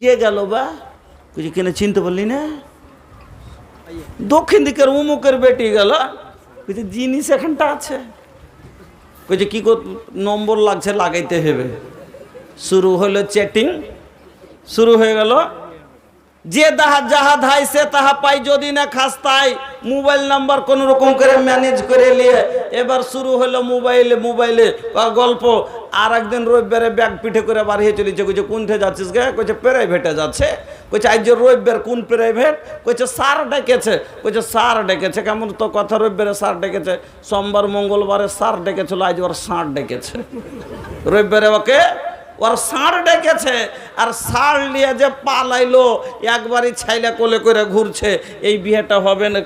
কে গেল বা? কইছে কেন চিনতে পারলি না? দক্ষিণ দিকের উমুকের বেটি গেল। কইছে জিনিস এখানটা আছে। কইছে কি নম্বর লাগছে, লাগাইতে হবে। শুরু হলো চ্যাটিং, শুরু হয়ে গেল। যে যাহা ধাইছে তাহা পাই, যদি না খাস তাই মোবাইল নাম্বার কোন রকম করে ম্যানেজ করে নিয়ে এবার শুরু হলো মোবাইলে গল্প। আর একদিন রবিবারে ব্যাগ পিঠে করে বাড়িয়ে চলেছে। কইছে কোনঠে যাচ্ছিস গে? কইছে প্রাইভেটে যাচ্ছে। কইছে আজ যে রবিবার, কোন প্রাইভেট? কইছে স্যার ডেকেছে। কইছে স্যার ডেকেছে? কেমন তো কথা, রবিবারে স্যার ডেকেছে, সোমবার মঙ্গলবারে স্যার ডেকেছিল, আজ ওর ষাঁড় ডেকেছে। রবিবারে ওকে ওর ষাঁড় ডেকেছে। আর ষাঁড় নিয়ে যে পালাইলো, একবারই ছাইলা কোলে করে ঘুরছে। এই বিয়েটা হবে না।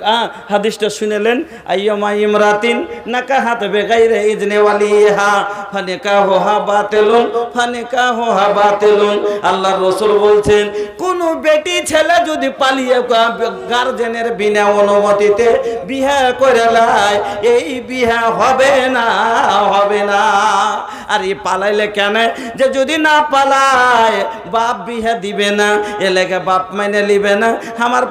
হাদিসটা শুনেলেন, আইয়মা ইমরাতিন নাকাহাত বেগাইরে ইজনে ওয়ালিহা ফানিকাহুহা বাতিলুন ফানিকাহুহা বাতিলুন। আল্লাহর রাসূল বলছেন, কোন বেটি ছেলে যদি পালিয়ে গার্জেনের বিনা অনুমতিতে বিয়ে করে লাই, এই বিয়ে হবে না, হবে না। আর এই পালাইলে কেন? যে যদি না পালায় বাপ বিয়ে দিবে না, এলাকা বাপ মাইনে নিবে না। আমার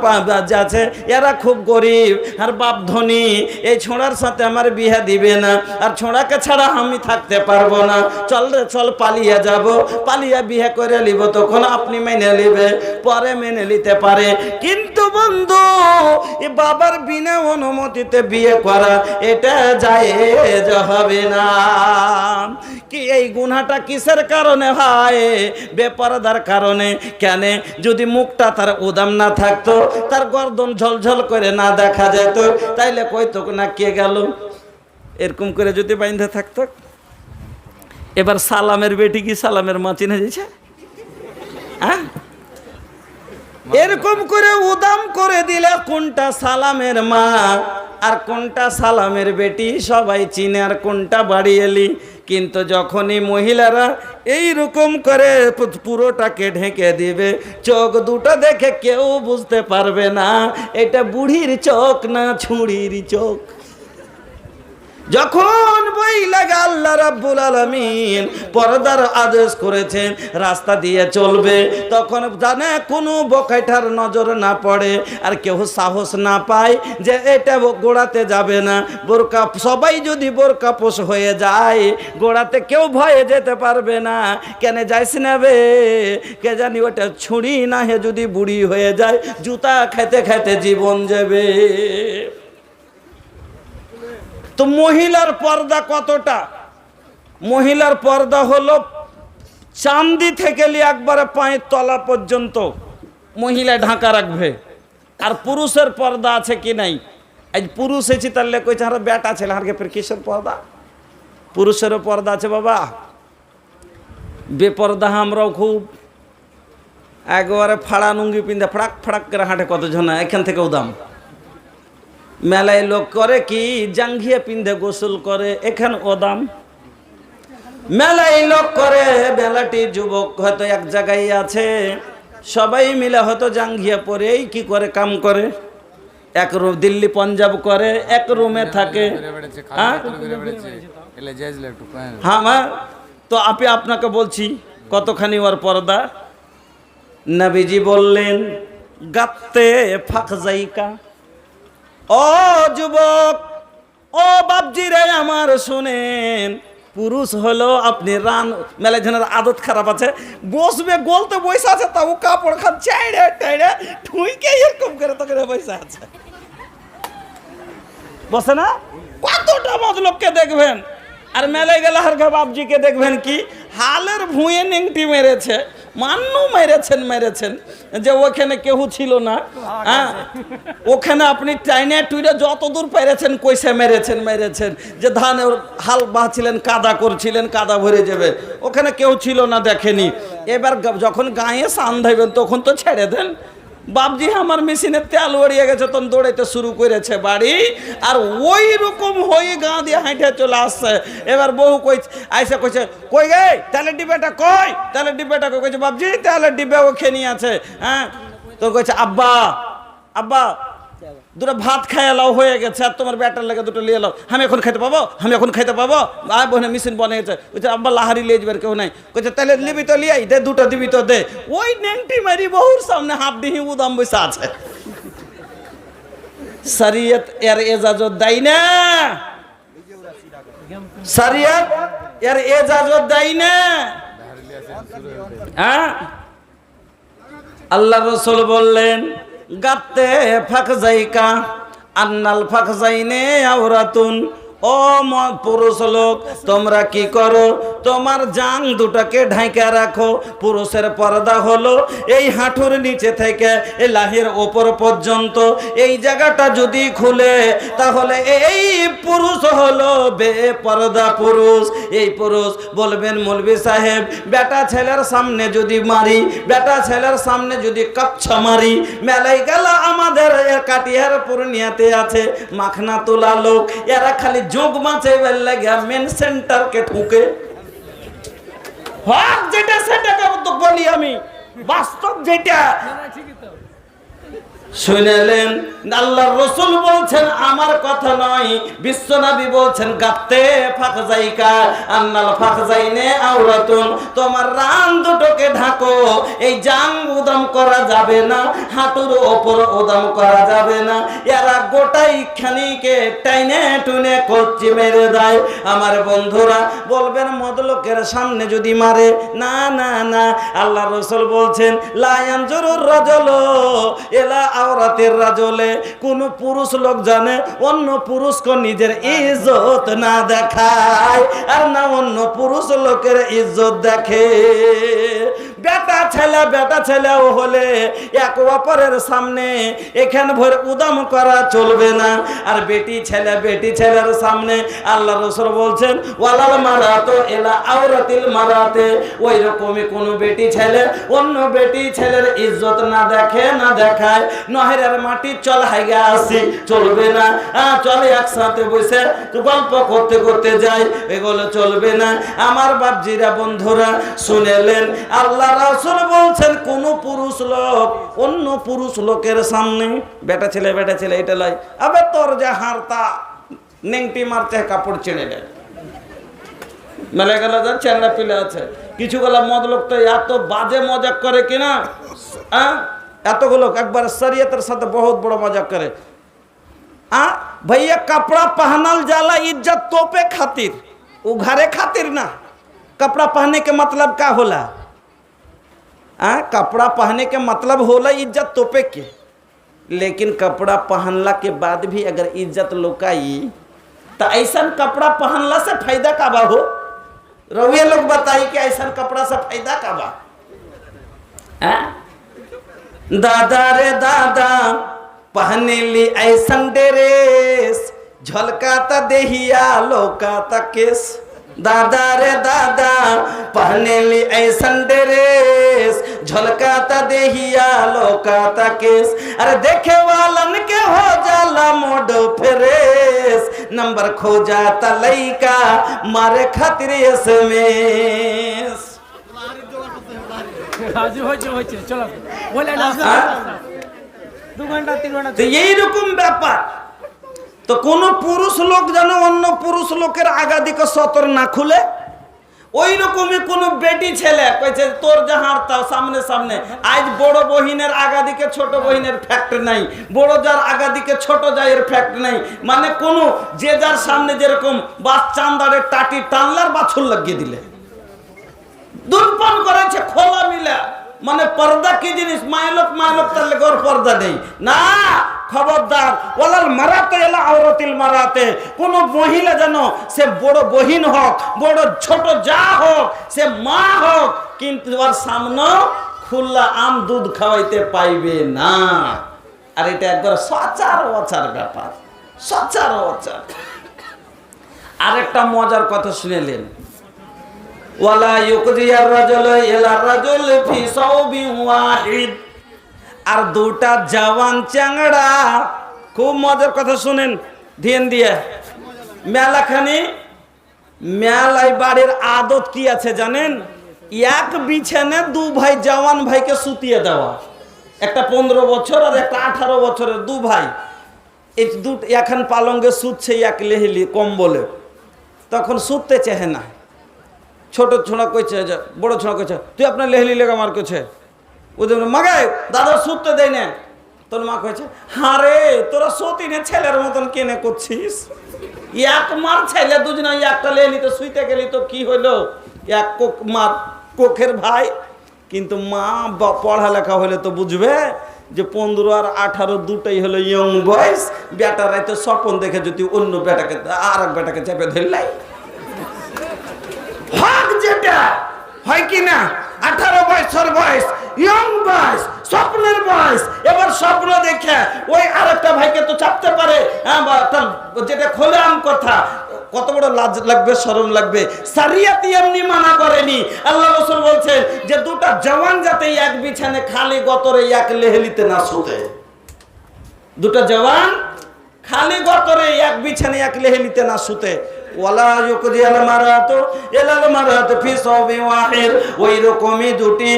আছে এরা খুব গরিব আর বাপ ধনী, এই ছোঁড়ার সাথে আমার বিয়ে দিবে না, আর ছোঁড়াকে ছাড়া আমি থাকতে পারবো না। চল রে চল, পালিয়ে যাব, পালিয়ে বিয়ে করে নিব, তখন আপনি মেনে নিবে। পরে মেনে নিতে পারে, কিন্তু বন্ধু এ বাবার বিনা অনুমতিতে বিয়ে করা এটা জায়েজ হবে না। কি এই গুনাহটা কিসের কারণে হয়? বেপরদার কারণে। কেন? যদি মুখটা তার উদাম না থাকতো, তার গর্দন ঝলঝল করে না দেখা যেত, তাইলে কইতো না কে গেল। এরকম করে যদি বাইন্ধে থাকতো। এবার সালামের বেটি কি সালামের মা চিনে দিয়েছে? হ্যাঁ, এরকম করে উদাম করে দিলে কোনটা সালামের মা আর কোনটা সালামের বেটি সবাই চিনে, আর কোনটা বাড়ি এলি। কিন্তু যখনই মহিলারা এই রকম করে পুরোটাকে ঢেকে দিবে, চোখ দুটো দেখে কেউ বুঝতে পারবে না এটা বুড়ির চোখ না ছুরির চোখ। যখন বই লাগা আল্লাহ রাব্বুল আলামিন পর্দার আদেশ করেছেন, রাস্তা দিয়ে চলবে, তখন জানে কোনো বকাইটার নজর না পড়ে, আর কেউ সাহস না পায় যে এটা গোড়াতে যাবে না। বোরকা সবাই যদি বোরকা পোষ হয়ে যায়, গোড়াতে কেউ ভয়ে যেতে পারবে না। কেন যাইস না বে? কে জানি ওটা ছুরি না হে যদি বুড়ি হয়ে যায়, জুতা খাইতে খাইতে জীবন যাবে। তো মহিলার পর্দা কতটা? মহিলার পর্দা হলো চান্দি থেকে নিয়ে একবারে পায়ের তলা পর্যন্ত মহিলা ঢাকা রাখবে। আর পুরুষের পর্দা আছে কি নাই? আজ পুরুষ এসেছি তাহলে কইছে আর বেটা ছেলে হারকে ফের কিসের পর্দা? পুরুষেরও পর্দা আছে বাবা। বেপর্দা আমরাও খুব, একবারে ফাড়া নুঙ্গি পিন্ধে ফড়াক ফড়াক করে হাঁটে কতজন, এখান থেকেও দাম। মেলায় লোক করে কি জাঙ্ঘিয়া পিন্ধে গোসল করে, এখানে ওদাম। মেলায় লোক করে, মেলাটি যুবক হয়তো এক জায়গায় আছে, সবাই মিলে হয়তো জাঙ্ঘিয়া পরে এই কি করে কাম করে, এক রুম দিল্লি পাঞ্জাব করে, এক রুমে থাকে। হ্যাঁ, তো আপনাকে বলছি কতখানি ওর পর্দা। নবীজি বললেন, গাত্তে ফাঁক জাইকা। ও যুবক, ও বাপজি রে আমার শুনেন, পুরুষ হলো আপনি রান মেলাজনের আদত খারাপ আছে, বসবে গলতে বসে আছে, তাও কাপড় খান চাইড়ে টাইড়ে ঠুইকে এরকম করে তোকে বসে আছে, বসে না? কতটা মজলবকে দেখবেন। আর মেলায় গেলে হার বাপজিকে দেখবেন কি হালের ভুঁয়ে নেংটি মেরেছে, মান্নু মেরেছেন যে ওখানে কেউ ছিল না। হ্যাঁ, ওখানে আপনি টাইনে টুইরে যত দূর পেরেছেন কইসে মেরেছেন যে ধান হাল বাঁচিলেন, কাদা করছিলেন, কাদা ভরে যাবে, ওখানে কেউ ছিল না, দেখেনি। এবার যখন গায়ে সান ধরবেন তখন তো ছেড়ে দেন। বাপজি আমার মেশিনের তেল উড়িয়ে গেছে, তখন দৌড়াইতে শুরু করেছে বাড়ি, আর ওই রকম হয়ে গা দিয়ে হাঁটে চলে আসছে। এবার বউ আইসা কইছে, কই গে তেলের ডিব্বাটা কই, তেলের ডিব্বাটা কই? কইছে বাপজি তেলের ডিব্বা ওখানে আছে। হ্যাঁ, তো কইছে আব্বা দুটো ভাত খাই এলাও হয়ে গেছে, আর তোমার ব্যাটার লেগে দুটো নিয়ে এলাও, আমি এখন খেতে পাবো, আমি এখন খেতে পাবো, আর বোনে মেশিন বনে গেছে, বলছে আব্বা লাহারি লিয়ে যাবে কেউ নাই, কইছে তাহলে নিবি তো লিয়াই দে, দুটো দিবি তো দে। ওই নেংটি মারি বহুর সামনে হাফ ডিহি উদাম বসে আছে। শরীয়ত এর এজাজত দেয় না, শরীয়ত এর এজাজত দেয় না। হ্যাঁ, আল্লাহ রসুল বললেন গাতে ফাঁক জাইকা আন্নাল ফাঁক যাইনে আওরাতুন। ও পুরুষ লোক, তোমরা কি করো? তোমার জাং দুটাকে ঢাইকা রাখো। পুরুষের পর্দা হলো এই হাঁটুর নিচে থেকে এই লাহির ওপর পর্যন্ত। এই জায়গাটা যদি খুলে তাহলে এই পুরুষ হলো বেপর্দা পুরুষ। এই পুরুষ বলবেন মৌলভী সাহেব, বেটা ছেলের সামনে যদি মারি, বেটা ছেলের সামনে যদি কাপছা মারি, মেলাই গেল আমাদের কাটিয়ার পূর্ণিয়াতে আছে মাখনা তোলা লোক, এরা খালি যোগ মাছে বেলা গিয়া মেন সেন্টারকে ঠুকে। হক যেটা সেটাকে তো বলি আমি, বাস্তব যেটা শুনেলেন। আল্লাহর রাসূল বলছেন আমার কথা নয়, বিশ্বনবী বলছেন গাতে ফাঁক জাইকা আন্নাল ফাঁক যাইনে আওরাতুন। তোমার রান দুটোকে ঢাকো। এই জাং উদম করা যাবে না, হাঁটুর ওপর উদম করা যাবে না। এরা গোটাই খানিকে টাইনে টুনে কচ্চি মেরে দেয়। আমার বন্ধুরা বলবেন মদলোকের সামনে যদি মারে, না না না, আল্লাহর রাসূল বলছেন লা ইয়ানজুরুর রাজুলু ইলা আওরাতির রাজুলে। কোন পুরুষ লোক জানে অন্য পুরুষকে নিজের ইজ্জত না দেখায়, আর না অন্য পুরুষ লোকের ইজ্জত দেখে। বেটা ছেলেও হলে এক অপরের সামনে এখান ভরে উদাম করা চলবে না। আর বেটি ছেলের সামনে আল্লাহ রাসূল বলছেন ওয়ালাল মারাতু ইলা আওরাতিল মারাতে। ওই রকমই কোন বেটি ছেলে অন্য বেটি ছেলের ইজ্জত না দেখে, না দেখায়। নহরের মাটি চল হাইগা আসি চলবে না, চলে একসাথে বসে গল্প করতে করতে যাই, এগুলো চলবে না। আমার বাপজিরা বন্ধুরা শুনেলেন, আল্লাহ রাসূল বলছেন কোন পুরুষ লোক অন্য পুরুষ লোকের সামনে বেটা ছেলে এটা লাই, আবে তোর যে হারতা নেংটি মারতে কাপড় ছেড়ে দেয়। মেলে গেল যা চ্যাংড়া পিলে আছে, কিছু গলা মদ লোক তো এত বাজে মজাক করে কিনা, এতগুলো একবার শরীয়তের সাথে বহুত বড় মজাক করে। भैया कपड़ा पहनल जाला इज्जत तोपे खातिर, उघारे खातिर ना। कपड़ा पहने के मतलब का होला? कपड़ा पहने के मतलब होला इज्जत तोपे के। लेकिन कपड़ा पहनला के बाद भी अगर इज्जत लुकाई तो ऐसा कपड़ा पहनला से फायदा का बा हो? रउए लोग बताई कि ऐसा कपड़ा से फायदा का बा? दादा रे दादा पहने ली ऐसा ड्रेस, झलकाता देहिया लोकाता केस। दादा रे दादा पहने ली ऐसा ड्रेस, झलकाता देहिया लोकाता केस। अरे देखे वालन के हो जाला मोड फ्रेश, नंबर खो जाता लइका मारे खातिर एसएमएस। এইরকম ব্যাপার। তো কোন পুরুষ লোক যেন অন্য পুরুষ লোকের আগাদিকে সতর না খুলে, ওই রকমই কোন বেটি ছেলে কইছে তোর যাহার তা সামনে সামনে। আজ বড় বহিনের আগাদিকে ছোট বহিনের ফ্যাক্ট নাই, বড় যার আগাদিকে ছোট যায়ের ফ্যাক্ট নাই। মানে কোন যে যার সামনে যেরকম বাচ্চান্দারে টাটি টানলার বাছুর লাগিয়ে দিলে দুলপান করেছে খোলা মিলা। মানে পর্দা কি জিনিস? মাইলক তাহলে ঘর পর্দা নেই না। খবরদার, ওয়ালাল মারাতে এলা আওরাতিল মারাতে। কোন মহিলা যেন সে বড় বহিন হোক, বড় ছোট যা হোক, সে মা হোক, কিন্তু ওর সামনে খুল্লা আম দুধ খাওয়াইতে পাইবে না। আর এটা একবার সচার ব্যাপার, সচার। আরেকটা মজার কথা শুনেলেন, ওয়ালা ইউকদিয়ার রাজুল ইলা রাজুল ফি সাওবিন ওয়াহিদ। আর দুটা জওয়ান চ্যাংড়া, খুব মজার কথা শুনেন ধ্যান দিয়ে। মেলাই বাড়ির আদত কি আছে জানেন? এক বিছানে দু ভাই জওয়ান ভাইকে সুতিয়ে দেওয়া। একটা 15 বছর আর একটা 18 বছরের দু ভাই এই এখন পালঙ্গে শুচ্ছে এক লেহেলি কম্বলে, তখন শুতে চেহে না। ছোট ছোঁড়া কইছে, যে বড় ছোঁড়া কইছে, তুই আপনার লেহেলি লেগে আমার কইছে ওদের মাগে দাদা শুতে দেয় না। তোর মা কইছে, হ্যাঁ রে তোরা সতীনে ছেলের মতন কেনে করছিস? এক মার ছেলে দুজনে একটা লেহেলি তো শুইতে গেলি তো কি হইলো, এক মার কোখের ভাই। কিন্তু মা পড়ালেখা হলে তো বুঝবে যে 15 আর 18 দুটাই হলো ইয়ং বয়স। বেটারাই তো স্বপ্ন দেখে যদি অন্য বেটাকে আর এক বেটাকে চেপে ধরলাই হক, যেটা হয় কি না 18 বছর বয়স, ইয়ং বয়স, স্বপ্নের বয়স। এবার স্বপ্ন দেখে ওই আরেকটা ভাইকে তো চাপতে পারে, যেটা খোলাম কথা। কত বড় লাজ লাগবে, শরম লাগবে। শরিয়ত এমনি মানা করেনি। আল্লাহ রাসূল বলছেন যে দুটা জওয়ান যাতে এক বিছানে খালি গতরে এক লেহেলিতে না শুতে। দুটা জওয়ান খালি গতরে এক বিছানে এক লেহেলিতে না শুতে। ওয়ালা ইউকদিয়াল মারাতু ইলাল মারাতু ফি সাওবি ওয়াহিদ। ওই রকমই দুটি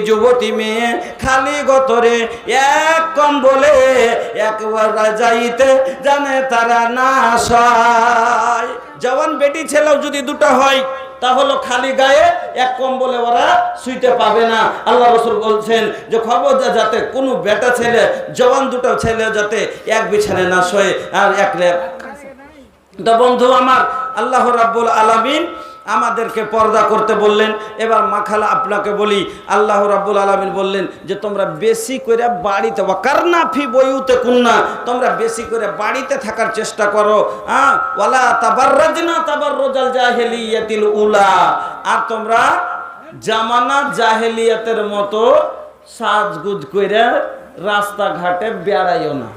যুবতী মেয়ে খালি গতরে এক কম্বলে একবার যাইতে জানে তারা না সয়। জওয়ান বেটি ছেলেও যদি দুটো হয় তাহলে খালি গায়ে এক কম্বলে ওরা শুইতে পাবে না। আল্লাহ রাসূল বলছেন যে খবর যাতে কোনো বেটা ছেলে, জওয়ান দুটো ছেলে যাতে এক বিছানায় না শোয় আর এক। তো বন্ধু আমার, আল্লাহ রাব্বুল আলামিন আমাদেরকে পর্দা করতে বললেন। এবার মাখালা আপনাকে বলি, আল্লাহ রাব্বুল আলামিন বললেন যে তোমরা বেশি করে বাড়িতে, ওয়াকারনা ফি বুয়ুতিকুন্না, তোমরা বেশি করে বাড়িতে থাকার চেষ্টা করো। ওয়ালা তাবাররাজনা তাবাররুজাল জাহিলিয়াতিল উলা, আর তোমরা জামানা জাহেলিয়াতের মতো সাজগুজ করে রাস্তাঘাটে বেড়াইও না।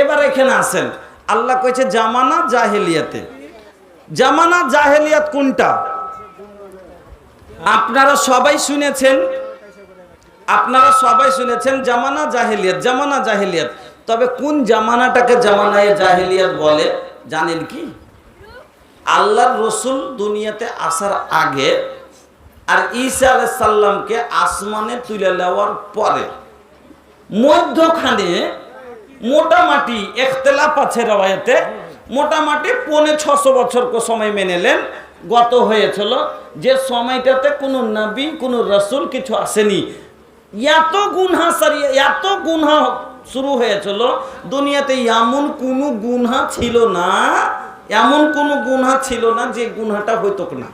এবার এখানে আসেন, আল্লাহ কইছে জামানা জাহেলিয়াতে। জামানা জাহেলিয়াত কোনটা? আপনারা সবাই শুনেছেন জামানা জাহেলিয়াত। তবে কোন জামানাটাকে জামানায়ে জাহেলিয়াত বলে জানেন কি? আল্লাহর রাসূল দুনিয়াতে আসার আগে আর ঈসা আলাইহিস সালামকে আসমানে তুলে নেওয়ার পরে মধ্যখানে মোটামুটি ইখতিলাফ আছে রওয়ায়াতে, মোটামুটি 650 বছর সময় মেনে নেন গত হয়েছিল, যে সময়টাতে কোনো নবী কোনো রাসূল কিছু আসেনি। এত গুনাহ শুরু হয়েছিল দুনিয়াতে, এমন কোনো গুনাহ ছিল না যে গুনাহটা হইতো না।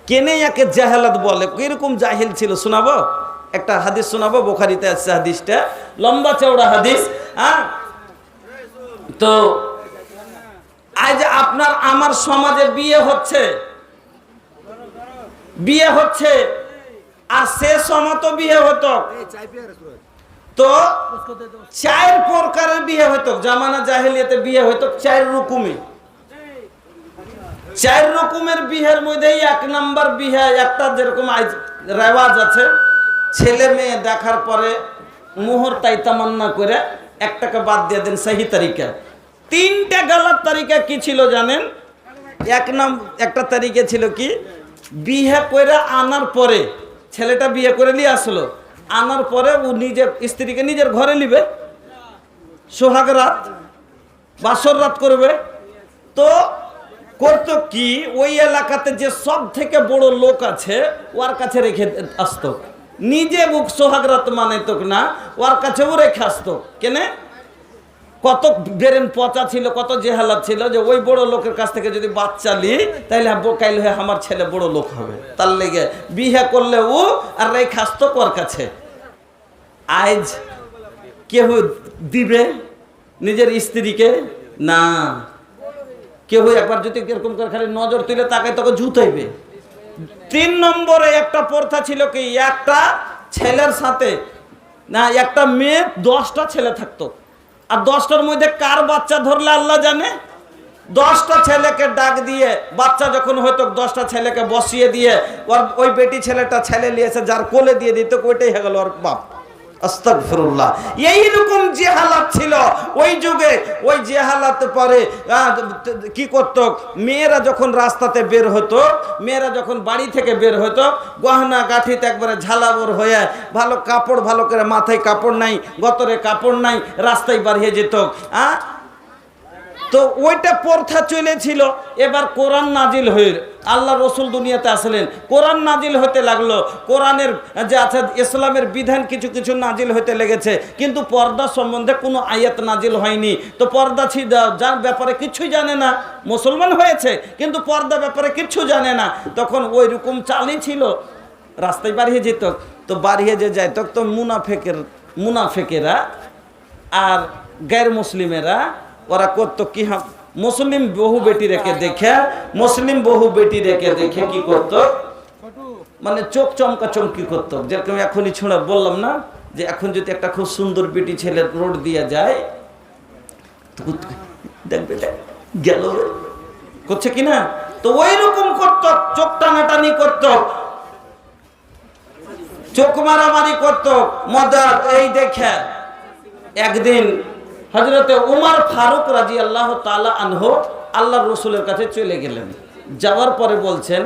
কেনে একে জাহেলাত বলে, কিরকম জাহিল ছিল শোনাবো? একটা হাদিস শোনাবো, বুখারীতে আছে হাদিসটা, লম্বা চওড়া হাদিস। তো আজ আপনার আমার সমাজে বিয়ে হচ্ছে আর সে সময় তো বিয়ে হতো, তো 4 প্রকারের বিয়ে হতো। জামানা জাহেলিয়াতে বিয়ে হতো 4 রকমের বিয়ের মধ্যেই 1 নাম্বার বিয়ে একটা, যেরকম আজ রেওয়াজ আছে, ছেলে মেয়ে দেখার পরে মোহর তাই তামান্না করে একটাকে বাদ দিয়ে দেন সহি তারিকা। 3টা গলত তারিকা কি ছিল জানেন? একটা তারিকা ছিল কি, বিয়ে করে আনার পরে, ছেলেটা বিয়ে করে নিয়ে আসলো, আনার পরে ও নিজের স্ত্রীকে নিজের ঘরে নিবে, সোহাগ রাত বাসর রাত করবে। তো করতো কি, ওই এলাকাতে যে সব থেকে বড় লোক আছে ওর কাছে রেখে আসতো, নিজে বুক সোহাগ রাত মানাইতো না, ওর কাছেও রেখে আসতো। কেনে? কত বেরেন পচা ছিল, কত জেহালাত ছিল, যে ওই বড় লোকের কাছ থেকে যদি বাচ্চা লি তাইলে কাইল হয়ে আমার ছেলে বড় লোক হবে, তার লেগে বিয়ে করলে ও আর রেখে আসতো ওর কাছে। আজ কেউ দিবে নিজের স্ত্রীকে না, কেউ একবার যদি এরকম করে খালি নজর তুলে তাকায় তোকে জুতাইবে। 3 নম্বরে একটা প্রথা ছিল কি, একটা ছেলের সাথে না একটা মেয়ে 10টা ছেলে থাকতো, আর 10টার মধ্যে কার বাচ্চা ধরলে আল্লাহ জানে। 10টা ছেলেকে ডাক দিয়ে, বাচ্চা যখন হয়তো 10টা ছেলেকে বসিয়ে দিয়ে ওই বেটি ছেলেটা ছেলে নিয়েছে যার কোলে দিয়ে দিত, ওইটাই হয়ে গেল ওর বাপ। আস্তাগফিরুল্লাহ। এইরকম যে হালাত ছিল ওই যুগে, ওই যে হালাত পরে কি করত, মেয়েরা যখন রাস্তাতে বের হতো, মেয়েরা যখন বাড়ি থেকে বের হতো, গহনা গাঠিতে একবারে ঝালাবর হয়ে, ভালো কাপড়, ভালো করে মাথায় কাপড় নাই, গতরে কাপড় নাই, রাস্তায় বাড়িয়ে যেত। তো ওইটা প্রথা চলেছিল। এবার কোরআন নাজিল হয়ে আল্লাহ রসুল দুনিয়াতে আসলেন, কোরআন নাজিল হতে লাগলো, কোরআনের যে আছে ইসলামের বিধান কিছু কিছু নাজিল হতে লেগেছে, কিন্তু পর্দা সম্বন্ধে কোনো আয়াত নাজিল হয়নি। তো পর্দা ছিল যার ব্যাপারে কিছুই জানে না, মুসলমান হয়েছে কিন্তু পর্দা ব্যাপারে কিচ্ছু জানে না, তখন ওই রকম চালই ছিল, রাস্তায় বাড়িয়ে যেত। তো বাড়িয়ে যে যাইত তো মুনাফেকেরা আর গैर মুসলিমেরা ওরা করতো কি, মুসলিম বহু বেটি রেখে দেখে, মুসলিম বহু বেটি রেখে দেখে কি করতো, মানে চোখ চমকা চমকি করতো। যেরকম এখনই ছোঁড়া বললাম না, যে এখন যদি একটা খুব সুন্দর বেটি ছেলে রোড দিয়ে যায়, দেখবে গেল করছে কিনা, তো ওই রকম করতো, চোখ টানাটানি করতো, চোখ মারামারি করতো মজার। এই দেখে একদিন হযরতে উমর ফারুক রাদিয়াল্লাহু তাআলা আনহু আল্লাহর রাসূলের কাছে চলে গেলেন। যাওয়ার পরে বলছেন,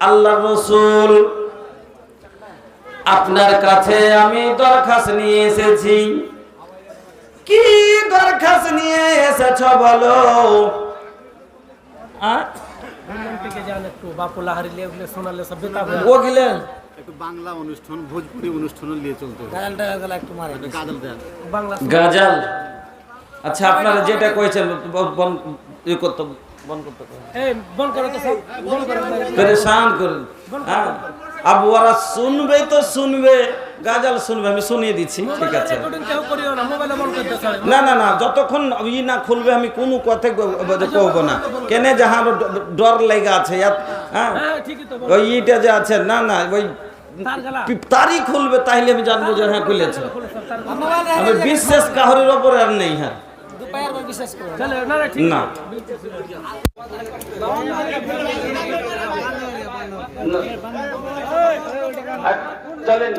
আল্লাহর রাসূল, আপনার কাছে আমি দরখাস্ত নিয়ে এসেছি। কি দরখাস্ত নিয়ে এসেছো বলো? ও গেলেন একটু বাংলা অনুষ্ঠান, ভোজপুরি অনুষ্ঠান নিয়ে চলতে গাজাল। আচ্ছা, আপনারা যেটা কয়েছেন পরেশান করেন, আবু ওরা শুনবে তো শুনবে, গাজাল শুনবে, আমি শুনিয়ে দিচ্ছি, ঠিক আছে? না না না, যতক্ষণ ই না খুলবে আমি কোনো কথা কব না, কেন যাহার ডর লেগে আছে, হ্যাঁ ওই ইটা যে আছে, না না ওই তারই খুলবে, তাইলে আমি জানবো যে হ্যাঁ খুলেছে। আমি বিশ্বাস কাহরের ওপর আর নেই। হ্যাঁ না চলেন।